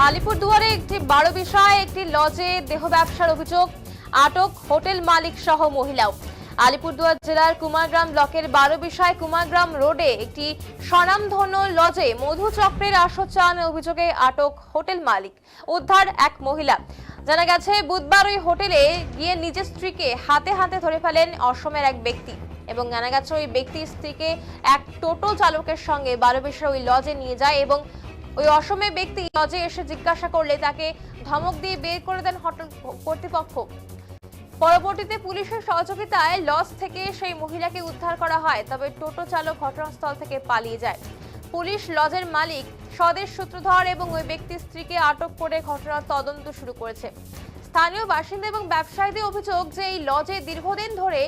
আলিপুরদুয়ারে একটি 12 বিষয়ে একটি লজে দেহ ব্যবসার অভিযোগ, আটক হোটেল মালিক সহ মহিলাও। আলিপুরদুয়ার জেলার কুমারগ্রাম ব্লকের 12 বিষয় কুমারগ্রাম রোডে একটি স্বনামধন্য লজে মধু চক্রের আসর চালানোর অভিযোগে আটক হোটেল মালিক, উদ্ধার এক মহিলা। জানা গেছে বুধবার ওই হোটেলে গিয়ে নিজের স্ত্রীকে হাতে হাতে ধরে ফেলেন অসমের এক ব্যক্তি এবং জানা গেছে ওই ব্যক্তির স্ত্রীকে এক টোটো চালকের সঙ্গে 12 বিষয় ওই লজে নিয়ে যায় এবং ওই অসমে ব্যক্তি লজে এসে জিজ্ঞাসা করলে তাকে ধমক দিয়ে বের করে দেন হোটেল কর্তৃপক্ষ। পরবর্তীতে পুলিশের সহযোগিতায় লজ থেকে সেই মহিলাকে উদ্ধার করা হয়, তবে টোটো চালক ঘটনাস্থল থেকে পালিয়ে যায়। পুলিশ লজের মালিক স্বদেশ সূত্রধর এবং ওই ব্যক্তির স্ত্রীকে আটক করে ঘটনার তদন্ত শুরু করেছে। স্থানীয় বাসিন্দা এবং ব্যবসায়ীদের অভিযোগ যে এই লজে দীর্ঘদিন ধরে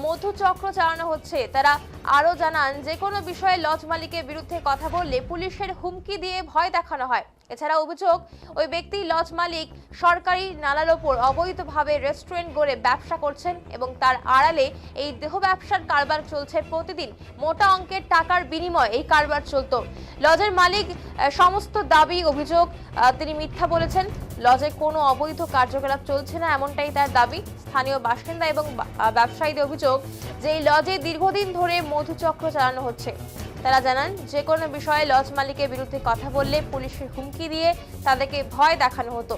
মধু চক্র চালানো হচ্ছে। তারা আরো জানান, যে কোনো বিষয়ে লজ মালিকের বিরুদ্ধে কথা বললে পুলিশের হুমকি দিয়ে ভয় দেখানো হয়। এছাড়া অভিযোগ, ওই ব্যক্তি লজ মালিক সরকারি নালার ওপর অবৈধভাবে রেস্টুরেন্ট গড়ে ব্যবসা করছেন এবং তার আড়ালে এই দেহ ব্যবসার কারবার চলছে। প্রতিদিন মোটা অঙ্কের টাকার বিনিময়ে এই কারবার চলত। লজের মালিক সমস্ত দাবি অভিযোগ তিনি মিথ্যা বলেছেন। লজে কোনো অবৈধ কার্যকলাপ চলছে না, এমনটাই তার দাবি। স্থানীয় বাসিন্দা এবং ব্যবসায়ীদের অভিযোগ যে এই লজে দীর্ঘদিন ধরে মধুচক্র চালানো হচ্ছে। তারা জানান, যে কোনো বিষয়ে লজ মালিকের বিরুদ্ধে কথা বললে পুলিশের হুমকি দিয়ে তাদেরকে ভয় দেখানো হতো।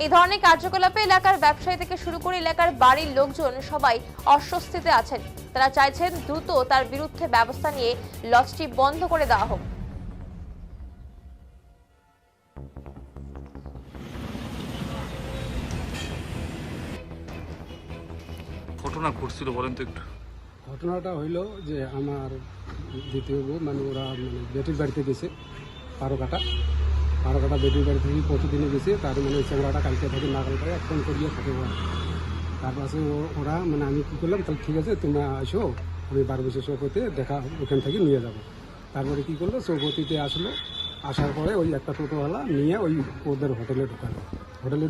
এই ধরনের কার্যকলাপে এলাকার ব্যবসায়ী থেকে শুরু করে এলাকার বাড়ির লোকজন সবাই অস্বস্তিতে আছেন। তারা চাইছেন দ্রুত তার বিরুদ্ধে ব্যবস্থা নিয়ে লজটি বন্ধ করে দেওয়া হোক। ঘটনা ঘটছিল বলেন তো একটু। ঘটনাটা হইলো যে আমার দ্বিতীয় বউ মানে ওরা মানে বেটির বাড়িতে গেছে পারোকাটা বেটির বাড়ি থেকে প্রতিদিনে গেছে। তার মানে ওই চ্যাংড়াটা কালকে থেকে নাগাল করে ফোন করিয়ে থাকে ওরা। তারপরে ওরা মানে আমি কী করলাম, তাহলে ঠিক আছে তোমরা আসো, আমি 12 বছর চৌপতিতে দেখা ওখান থেকে নিয়ে যাব। তারপরে কী করলো, চৌপতিতে আসার পরে ওই একটা টোটোওয়ালা নিয়ে ওই ওদের হোটেলে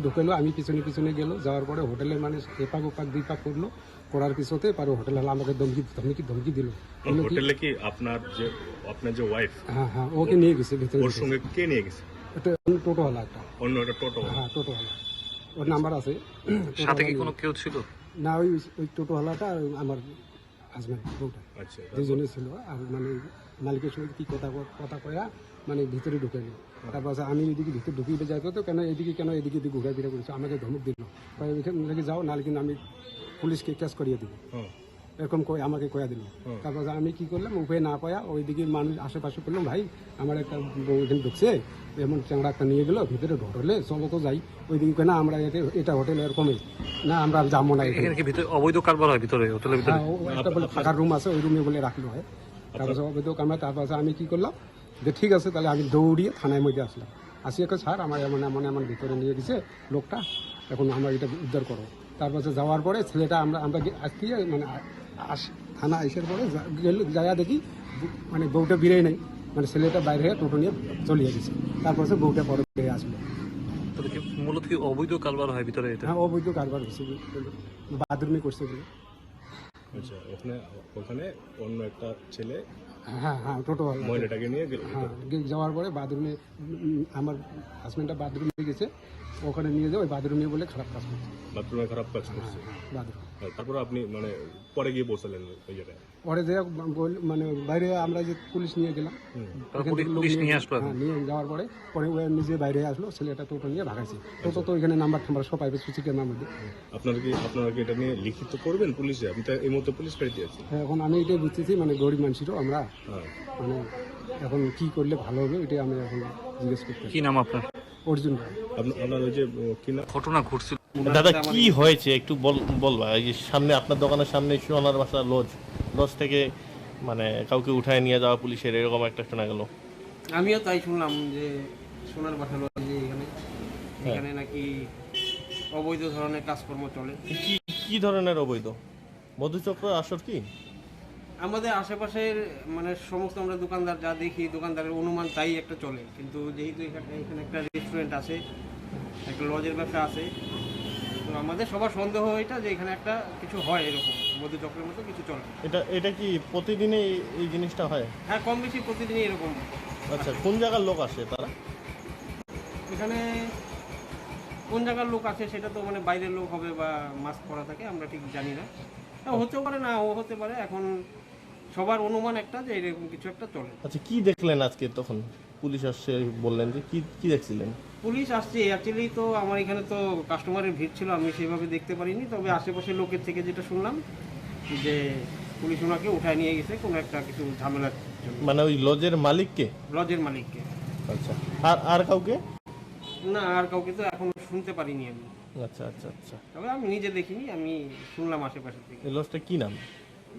ঢুকালো। আমি পিছনে পিছনে গেলো, যাওয়ার পরে হোটেলে মানে এপাক ওপাক দুই পাক করলো। করার কিছুতে পারে হোটেলওয়ালা আমাকে ধমকি দিল। হোটেলে কি আপনার যে ওয়াইফ? হ্যাঁ, ওকে নিয়ে গেছে ভিতরে। ওর সঙ্গে কে নিয়ে গেছে? এটা টোটোওয়ালা একটা। অন্য একটা টোটো? হ্যাঁ, টোটোওয়ালা, ওর নাম্বার আছে। সাথে কি কোনো কেউ ছিল না? ওই টোটোওয়ালাটা আমার হাজব্যান্ড, বউটা, আচ্ছা, দুজনে ছিল। আর মানে মালিকের সঙ্গে কি কথা কয়া মানে ভিতরে ঢুকে গেল। তারপর আমি এদিকে ভিতরে ঢুকিয়ে যাইতো, তো কেন এদিকে ঘুরে ফিরে করেছে, আমাকে ধমক দিল, এখানে যাও, নাহলে কিন্তু আমি পুলিশকে কেস করিয়ে দিব, এরকম আমাকে কয়া দিল। তারপর আমি কি করলাম, উপায় না পায়া ওইদিকে মানুষ আশেপাশে করলাম, ভাই আমার একটা বউ এখানে ঢুকছে, এমন চ্যাংড়া একটা নিয়ে গেলো ভিতরে হোটেলে, চলো তো যাই। ওইদিকে না আমরা এটা হোটেল এরকমই না, আমরা যাবো না। এখানে কি ভিতরে অবৈধ কারবার হয়? ভিতরে হোটেলের ভিতরে একটা বলে ফাঁকার রুম আছে, ওই রুমে বলে রাখলো হয়। তারপর অবৈধ কামরা। তারপর আমি কি করলাম, যে ঠিক আছে তাহলে আমি দৌড়িয়ে থানার মধ্যে আসলাম। আসি এখন, স্যার আমার এমন ভিতরে নিয়ে গেছে লোকটা, এখন আমরা এটা উদ্ধার করো। তারপর যাওয়ার পরে ছেলেটা আমরা আজকে মানে থানা আসার পরে যাইয়া দেখি মানে বউটা বেরিয়ে নেই, মানে ছেলেটা বাইরে হয়ে টোটো নিয়ে চলিয়ে গেছে। তারপর সে বউটা পরে বেরিয়ে আসলো। মূলত কি অবৈধ কারবার হয় ভিতরে? হ্যাঁ, অবৈধ কারবার হয়েছে, বাথরুমে করছে বলে। আচ্ছা, ওখানে অন্য একটা ছেলে হ্যাঁ, টোটোওয়ালা মহিলাটাকে নিয়ে গেল। হ্যাঁ, যাওয়ার পরে বাথরুমে আমার হাজব্যান্ডটা বাথরুমে গেছে, ওখানে নিয়ে যাও, ওই বাথরুমে বলে খারাপ কাজ করছে। বাথরুমে খারাপ কাজ করছে? বাথরুম। তারপর আপনি মানে পরে গিয়ে পৌঁছালেন ওই জায়গায়? পরে যে মানে বাইরে আমরা যে পুলিশ নিয়ে গেলাম, পুলিশ নিয়ে আসলো। নিয়ে যাওয়ার পরে ও নিজে বাইরে আসলো, ছেলেটা টোটো নিয়ে ভাগাইছে। টোটো তো এখানে নাম্বার সব পাইবে সিসি ক্যামেরার মধ্যে। আপনারা কি এটা নিয়ে লিখিত করবেন পুলিশে? আমি তো এই মুহূর্তে পুলিশ বাড়িতে আছি। এখন আমি এটাই বুঝতেছি, মানে গরিব মানুষেরও আমরা মানে এখন কি করলে ভালো হবে, এটাই আমি এখন জিজ্ঞেস করতে। কি নাম আপনার? অর্জুন। আপনার ওই যে কি ঘটনা ঘটছিল দাদা, কি হয়েছে একটু বলবা? এই যে সামনে আপনার দোকানের সামনে সোনার বাসা লজ থেকে মানে কাউকে উঠায় নিয়ে যাওয়া পুলিশের, এরকম একটা শোনা গেল। আমিও তাই শুনলাম যে সোনার বাসা লজে এখানে নাকি অবৈধ ধরনের কাজকর্ম চলে। কি ধরনের অবৈধ? মধুচক্র আসর কি? আমাদের আশেপাশের মানে সমস্ত আমরা দোকানদার যা দেখি, দোকানদারের অনুমান তাই একটা চলে। কিন্তু যেহেতু এখানে একটা রেস্টুরেন্ট আছে, একটা লজের ব্যবসা আছে, তো আমাদের সবার সন্দেহ এটা যে এখানে একটা কিছু হয়, এরকম মধুচক্রের মতো কিছু চলে। এটা কি প্রতিদিনই এই জিনিসটা হয়? হ্যাঁ, কম বেশি প্রতিদিনই এরকম। আচ্ছা, কোন জায়গার লোক আসে তারা? এখানে কোন জায়গার লোক আছে সেটা তো মানে বাইরের লোক হবে বা মাস্ক পরা থাকে, আমরা ঠিক জানি না। হতেও পারে, না ও হতে পারে। এখন সবার অনুমান একটা যে এরকম কিছু একটা চলে। আচ্ছা, কি দেখলেন আজকে? তখন পুলিশ আসছে বললেন যে কি দেখছিলেন? পুলিশ আসছে অ্যাকচুয়ালি, তো আমার এখানে তো কাস্টমারের ভিড় ছিল, আমি সেভাবে দেখতে পারিনি। তবে আশেপাশের লোকের থেকে যেটা শুনলাম যে পুলিশ ওনাকে উঠায় নিয়ে গেছে কোনো একটা কিছু ঝামেলার জন্য। মানে ওই লজের মালিককে? লজের মালিককে। আচ্ছা, আর কাউকে? না, আর কাউকে তো এখনো শুনতে পারিনি আমি। আচ্ছা আচ্ছা আচ্ছা। তবে আমি নিজে দেখিনি, আমি শুনলাম আশেপাশে থেকে। এই লজটা কি নাম?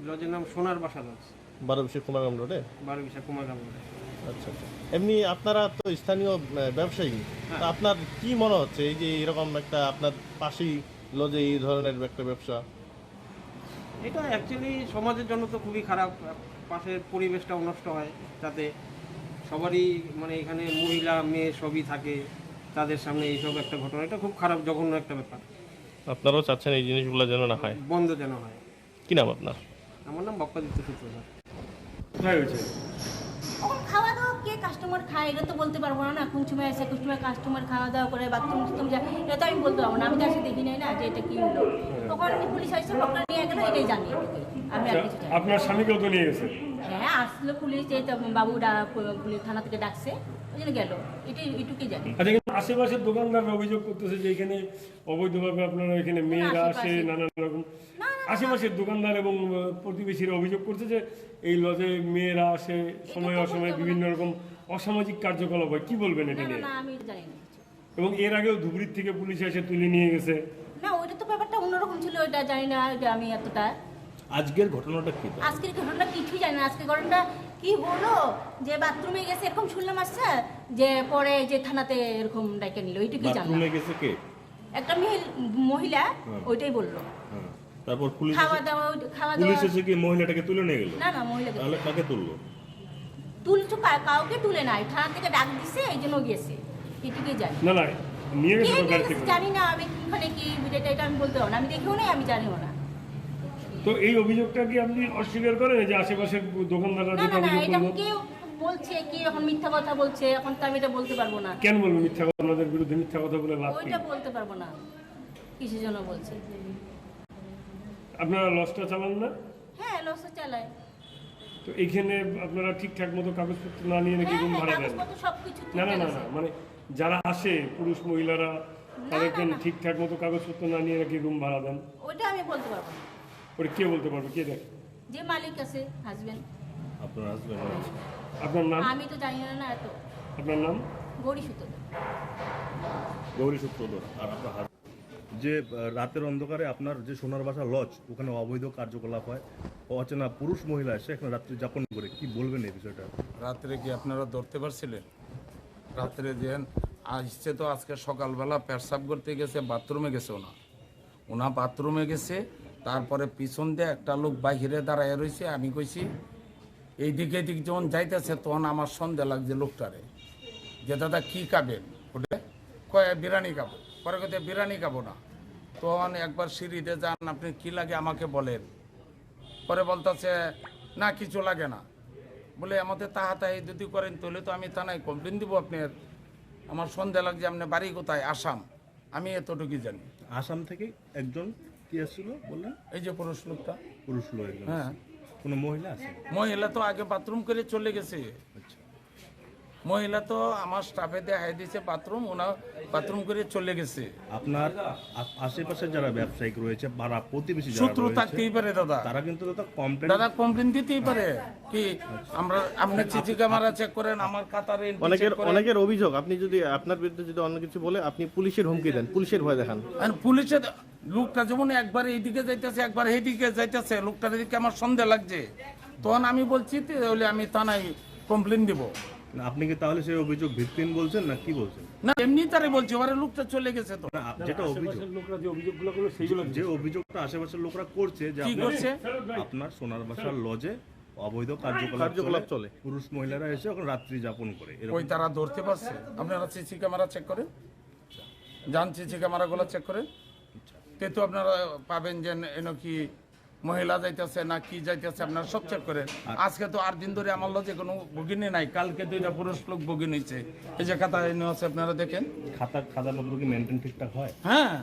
লজের নাম সোনার বাসা লজ, 12 কুমারগ্রাম রোডে। 12 কুমারগ্রাম রোডে। আচ্ছা আচ্ছা। এমনি আপনারা তো স্থানীয় ব্যবসায়ী, তো আপনার কি মনে হচ্ছে এই যে এরকম একটা আপনার পাশেই লজে এই ধরনের একটা ব্যবসা? এটা অ্যাকচুয়ালি সমাজের জন্য তো খুবই খারাপ। পাশের পরিবেশটাও নষ্ট হয়, যাতে সবারই মানে এখানে মহিলা মেয়ে সবই থাকে, তাদের সামনে এইসব একটা ঘটনা, এটা খুব খারাপ, জঘন্য একটা ব্যাপার। আপনারাও চাচ্ছেন এই জিনিসগুলো যেন না হয়? বন্ধ যেন হয়। কি নাম আপনার? আমার নাম বক্কাদিত্য সূত্র স্যার। এখন খাওয়া দাওয়া কে কাস্টমার খায় এটা তো বলতে পারবো না। কোন সময় এসে কাস্টমার খাওয়া দাওয়া করে বাথরুম যায়, এটা তো আমি বলতে পারবো না। আমি তো এসে দেখি নাই না যে এটা কি হলো। তখন পুলিশ আসছে, লোকটা নিয়ে গেলো, এটাই জানি। আমি আর কিছু জানি না। আপনার স্বামীকেও তো নিয়ে গেছে? হ্যাঁ, আসলো পুলিশ, এই তো বাবুরা পুলিশ থানা থেকে ডাকছে, ওই জন্য গেল, এটুকুই জানি। আচ্ছা, কিন্তু আশেপাশের দোকানদাররা অভিযোগ করতেছে যে এখানে অবৈধভাবে আপনারা এখানে মেয়েরা আসে, নানান রকম আশেপাশের দোকানদার এবং প্রতিবেশীরা অভিযোগ করছে যে এই লজে মেয়েরা আসে, সময় অসময়ে বিভিন্ন রকম অসামাজিক কার্যকলাপ হয়। কি বলবেন এটা না নিয়ে? না, আমি জানি না কিছু। এবং এর আগেও ধুবড়ির থেকে পুলিশ এসে তুলে নিয়ে গেছে। না, ওইটা তো ব্যাপারটা অন্যরকম ছিল, ওইটা জানি না। ওইটা আমি এতটা আজকের ঘটনাটা কি? আজকের ঘটনা কিছুই জানি না। আজকের ঘটনাটা কি হলো যে বাথরুমে গেছে এরকম শুনলাম, আসছে যে পরে যে থানাতে এরকম ডাইকে নিল, ওইটুকুই জানলাম। বাথরুমে গেছে কে? একটা মহিলা, ওইটাই বললো। তারপর পুলিশ খাওয়া দাওয়া পুলিশ এসে কি মহিলাটাকে তুলে নিয়ে গেল? না না, মহিলাকে তাহলে কাকে তুললো? তুলছো, কাউকে তুলে নাই, থানা থেকে ডাক দিছে, এই জন্য গেছে, এটুকুই জানি। না না, নিয়ে কে গেছে তো নিয়ে গাড়ি গেছে থেকে। জানি না, আমি ওখানে কি এটা আমি বলতে পারবো না, আমি দেখিও নাই, আমি জানিও না। তো এই অভিযোগটা কি আপনি অস্বীকার করেন যে আশেপাশের দোকানদাররা না যেটা না না, অভিযোগ এটা করলো? কেউ বলছে, কি এখন মিথ্যা কথা বলছে, এখন তো আমি এটা বলতে পারবো না। কেন বলবো মিথ্যা কথা? আপনাদের বিরুদ্ধে মিথ্যা কথা বলে লাভ কি? ওইটা বলতে পারবো না কিসের জন্য বলছে। আপনারা লসটা চালান না? হ্যাঁ, লসে চালায়। তো এইখানে আপনারা ঠিকঠাক মতো কাগজপত্র না নিয়ে নাকি রুম ভাড়া দেন? কাগজপত্র সবকিছু না না ঠিকঠাক না আছে। না, মানে যারা আসে পুরুষ মহিলারা, তাদেরকে না। ঠিকঠাক মতো কাগজপত্র না নিয়ে নাকি রুম ভাড়া দেন? ওইটা আমি বলতে পারবো না। ওটা কে বলতে পারবে? কে দেখ? যে মালিক আছে, হাজবেন্ড। আপনার হাজবেন্ড? আপনার নাম? আমি তো জানি না এত। আপনার নাম? গৌরী সুতো। গৌরী সূত্রধর। আর আপনার যে রাতের অন্ধকারে আপনার যে সোনার বাসা লজ, ওখানে অবৈধ কার্যকলাপ হয়, অচেনা পুরুষ মহিলা এসে এখানে রাত্রি যাপন করে, কি বলবেন এই বিষয়টা? রাত্রে কি আপনারা ধরতে পারছিলেন? রাত্রে যেন আসছে, তো আজকে সকালবেলা পেশাব করতে গেছে, বাথরুমে গেছে ওনা বাথরুমে গেছে। তারপরে পিছন দিয়ে একটা লোক বাহিরে দাঁড়ায় রয়েছে। আমি কইছি এইদিকে এদিক যখন যাইতেছে, তখন আমার সন্দেহ লাগছে লোকটারে, যে দাদা কী খাবেন? ওটা কয় বিরিয়ানি খাবো। পরে কথা বিরিয়ানি খাবো না। তখন একবার সিঁড়িতে যান, আপনি কি লাগে আমাকে বলেন। পরে বলতেছে না কিছু লাগে না। বলে আমাদের তাহাতাহি যদি করেন তাহলে তো আমি থানায় কমপ্লেন দিব আপনার। আমার সন্দেহ লাগছে আপনার বাড়ি কোথায়? আসাম। আমি এতটুকু জানি। আসাম থেকে একজন কি আসছিল বললেন? এই যে পুরুষ লোকটা। পুরুষ লোক একজন। হ্যাঁ, কোনো মহিলা আছে? মহিলা তো আগে বাথরুম করে চলে গেছে। আচ্ছা। মহিলা তো আমার স্টাফে দেখাই দিয়েছে বাথরুম, ওনা বাথরুম করে চলে গেছে। আপনার আশেপাশে যারা ব্যবসায়িক রয়েছে, পাড়া প্রতিবেশী যারা শত্রু রয়েছে, থাকতেই পারে দাদা। তারা কিন্তু কমপ্লেন দাদা কমপ্লেন দিতেই পারে। কি আমরা আপনি সিসি ক্যামেরা চেক করেন, আমার কাতারে অনেকের অভিযোগ, আপনি যদি আপনার বিরুদ্ধে যদি অন্য কিছু বলে, আপনি পুলিশের হুমকি দেন, পুলিশের ভয় দেখান। আর পুলিশের লোকটা যেমন একবার এইদিকে যাইতেছে, একবার এইদিকে যাইতেছে, লোকটার দিকে আমার সন্দেহ লাগছে। তখন আমি বলছি তাহলে আমি থানায় কমপ্লেন দিব। আপনি কি তাহলে সেই অভিযোগ ভিত্তিহীন বলছেন না কি বলছেন? না, এমনি তারে বলছি, ওরা লোকটা চলে গেছে। তো না, যেটা অভিযোগ, লোকরা যে অভিযোগগুলো করলো সেইগুলো যে অভিযোগটা আশেপাশের লোকরা করছে যে কি করছে? আপনার সোনার বাসার লজে অবৈধ কার্যকলাপ কার্যকলাপ চলে, পুরুষ মহিলারা এসে ওখানে রাত্রি যাপন করে, এরকম। ওই তারা ধরতে পারছে। আপনারা সিসি ক্যামেরা চেক করেন, যান সিসি ক্যামেরাগুলো চেক করেন, তে তো আপনারা পাবেন যে এন কি মহিলা যাইতেছে না কি যাইতেছে আপনারা সব চেক করেন। আজকে তো 8 দিন ধরে আমার লজে কোনো ভগিনী নাই, কালকে 2টা পুরুষ লোক ভগিনী হয়েছে। এই যে খাতা এনে আছে আপনারা দেখেন, খাতাপত্র কি মেনটেন ঠিকঠাক হয়? হ্যাঁ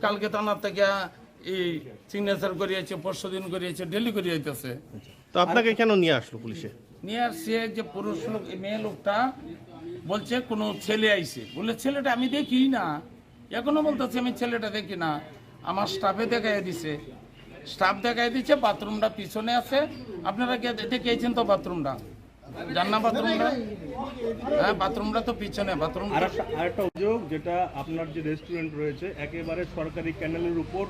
কালকে থানার থেকে এই সিগনেচার করিয়েছে, 4 দিন করিয়েছে, ডেলি করিয়ে যাইতেছে। তো আপনাকে কেন নিয়ে আসলো পুলিশে? নিয়ে আসছে যে পুরুষ লোক, এই মেয়ে লোকটা বলছে কোনো ছেলে আইছে, বলে ছেলেটা আমি দেখি না, এখনো বলতেছে আমি ছেলেটা দেখি না। আমার স্টাফে দেখাই দিছে, স্টাফ দেখাই দিচ্ছে বাথরুমটা পিছনে আছে। আপনারা দেখেছেন তো বাথরুমটা, জান না বাথরুমটা? হ্যাঁ বাথরুমটা তো পিছনে। বাথরুম আরেকটা অভিযোগ, যেটা আপনার যে রেস্টুরেন্ট রয়েছে একেবারে সরকারি ক্যানেলের উপর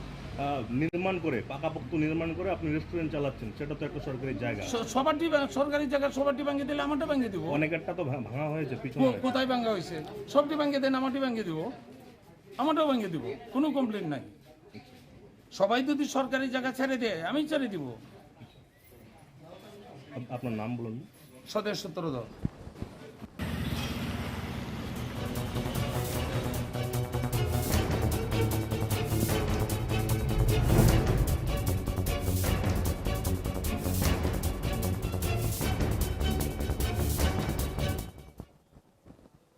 নির্মাণ করে, পাকাপোক্ত নির্মাণ করে আপনি রেস্টুরেন্ট চালাচ্ছেন, সেটা তো একটা সরকারি জায়গা। সবারটি সরকারি জায়গা, সবারটি ভাঙিয়ে দিলে আমারটা ভাঙিয়ে দিব। অনেকেরটা তো ভাঙা হয়েছে পিছনে। কোথায় ভাঙা হয়েছে? সবটি ভাঙিয়ে দেন, আমারটি ভাঙিয়ে দিব, আমারটাও ভাঙিয়ে দিব, কোনো কমপ্লেন নাই। সবাই যদি সরকারি জায়গা ছেড়ে দেয় আমি ছেড়ে দিব। আপনার নাম বলুন। সদস্য সূত্রধর।